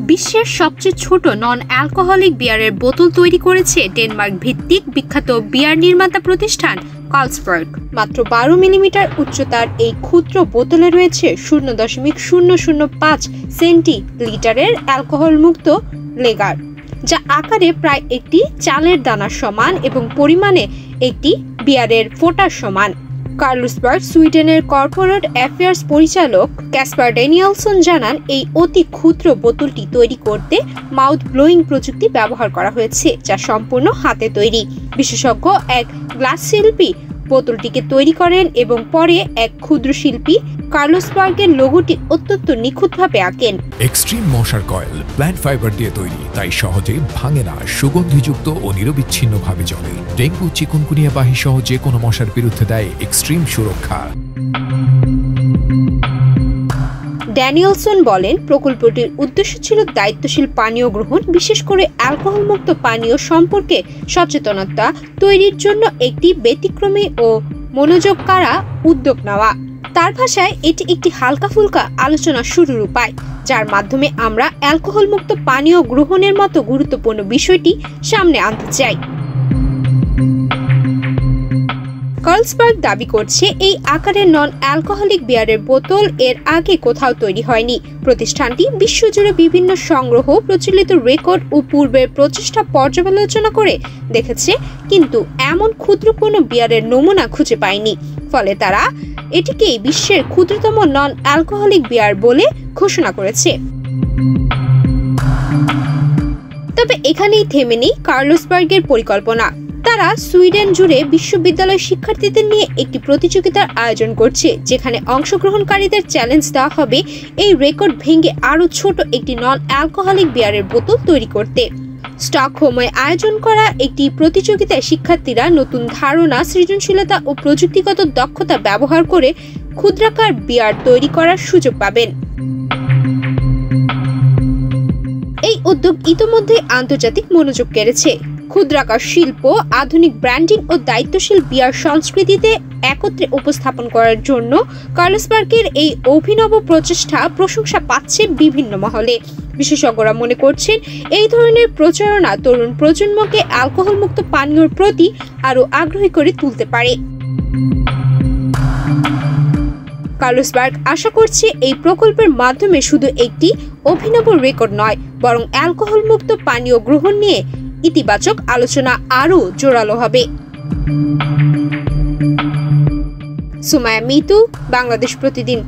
বিশ্বের সবচেয়ে ছোট নন অ্যালকোহলিক বিয়ারের বোতল তৈরি করেছে ডেনমার্ক ভিত্তিক বিখ্যাত বিয়ার নির্মাতা প্রতিষ্ঠান কার্লসবার্গ। মাত্র 12 মিলিমিটার উচ্চতার এই ক্ষুদ্র বোতলে রয়েছে 0.005 সেন্টিলিটারের অ্যালকোহল মুক্ত লেগার, যা আকারে প্রায় একটি চালের দানার সমান এবং পরিমাণে একটি বিয়ারের ফোঁটার সমান। কার্লসবার্গ সুইডেনের কর্পোরেট অ্যাফেয়ার্স পরিচালক ক্যাসপার ড্যানিয়েলসন জানান, এই অতি ক্ষুদ্র বোতলটি তৈরি করতে মাউথ ব্লোয়িং প্রযুক্তি ব্যবহার করা হয়েছে, যা সম্পূর্ণ হাতে তৈরি। বিশেষজ্ঞ এক গ্লাস শিল্পী বোতলটিকে তৈরি করেন এবং পরে এক ক্ষুদ্র শিল্পী কার্লসবার্গের লোগোটি অত্যন্ত নিখুঁতভাবে আঁকেন। এক্সট্রিম মশার কয়েল প্ল্যান্ট ফাইবার দিয়ে তৈরি, তাই সহজে ভাঙে না, সুগন্ধিযুক্ত ও নিরবিচ্ছিন্নভাবে জ্বলে। ডেঙ্গু, চিকুনগুনিয়া বাহি সহ যে কোনো মশার বিরুদ্ধে দেয় এক্সট্রিম সুরক্ষা। ড্যানিয়েলসন বলেন, প্রকল্পটির উদ্দেশ্য ছিল দায়িত্বশীল পানীয় গ্রহণ, বিশেষ করে অ্যালকোহল মুক্ত পানীয় সম্পর্কে সচেতনতা তৈরির জন্য একটি ব্যতিক্রমী ও মনোযোগ কাড়া উদ্যোগ নেওয়া। তার ভাষায়, এটি একটি হালকা ফুলকা আলোচনা শুরুর উপায়, যার মাধ্যমে আমরা অ্যালকোহল মুক্ত পানীয় গ্রহণের মতো গুরুত্বপূর্ণ বিষয়টি সামনে আনতে চাই। কার্লসবার্গ দাবি করছে, এই আকারের নন অ্যালকোহলিক বিয়ারের বোতল এর আগে কোথাও তৈরি হয়নি। প্রতিষ্ঠানটি বিশ্বজুড়ে বিভিন্ন সংগ্রহ, প্রচলিত রেকর্ড ও পূর্বের প্রচেষ্টা পর্যালোচনা করে দেখেছে, কিন্তু এমন ক্ষুদ্র কোনো বিয়ারের নমুনা খুঁজে পায়নি। ফলে তারা এটিকেই বিশ্বের ক্ষুদ্রতম নন অ্যালকোহলিক বিয়ার বলে ঘোষণা করেছে। তবে এখানেই থেমে নেই কার্লসবার্গের পরিকল্পনা। তারা সুইডেন জুড়ে বিশ্ববিদ্যালয় শিক্ষার্থীদের নিয়ে একটি প্রতিযোগিতার আয়োজন করছে, যেখানে অংশগ্রহণকারীদের চ্যালেঞ্জ দেওয়া হবে এই রেকর্ড ভেঙে আরও ছোট একটি নন অ্যালকোহলিক বিয়ারের বোতল তৈরি করতে। স্টকহোমে আয়োজন করা একটি প্রতিযোগিতায় শিক্ষার্থীরা নতুন ধারণা, সৃজনশীলতা ও প্রযুক্তিগত দক্ষতা ব্যবহার করে ক্ষুদ্রাকার বিয়ার তৈরি করার সুযোগ পাবেন। এই উদ্যোগ ইতোমধ্যে আন্তর্জাতিক মনোযোগ কেড়েছে। ক্ষুদ্রাকার শিল্প, আধুনিক ব্র্যান্ডিং ও দায়িত্বশীল বিয়ার সংস্কৃতিতে একত্রে উপস্থাপন করার জন্য কার্লসবার্গের এই অভিনব প্রচেষ্টা প্রশংসা পাচ্ছে বিভিন্ন মহলে। বিশেষজ্ঞরা মনে করছেন, এই ধরনের প্রচারণা তরুণ প্রজন্মকে অ্যালকোহল মুক্ত পানীয়র প্রতি আরও আগ্রহী করে তুলতে পারে। কার্লসবার্গ আশা করছে, এই প্রকল্পের মাধ্যমে শুধু একটি অভিনব রেকর্ড নয়, বরং অ্যালকোহল মুক্ত পানীয় গ্রহণ নিয়ে ইতিবাচক আলোচনা আরও জোরালো হবে। সুমায়া মিতু, বাংলাদেশ প্রতিদিন।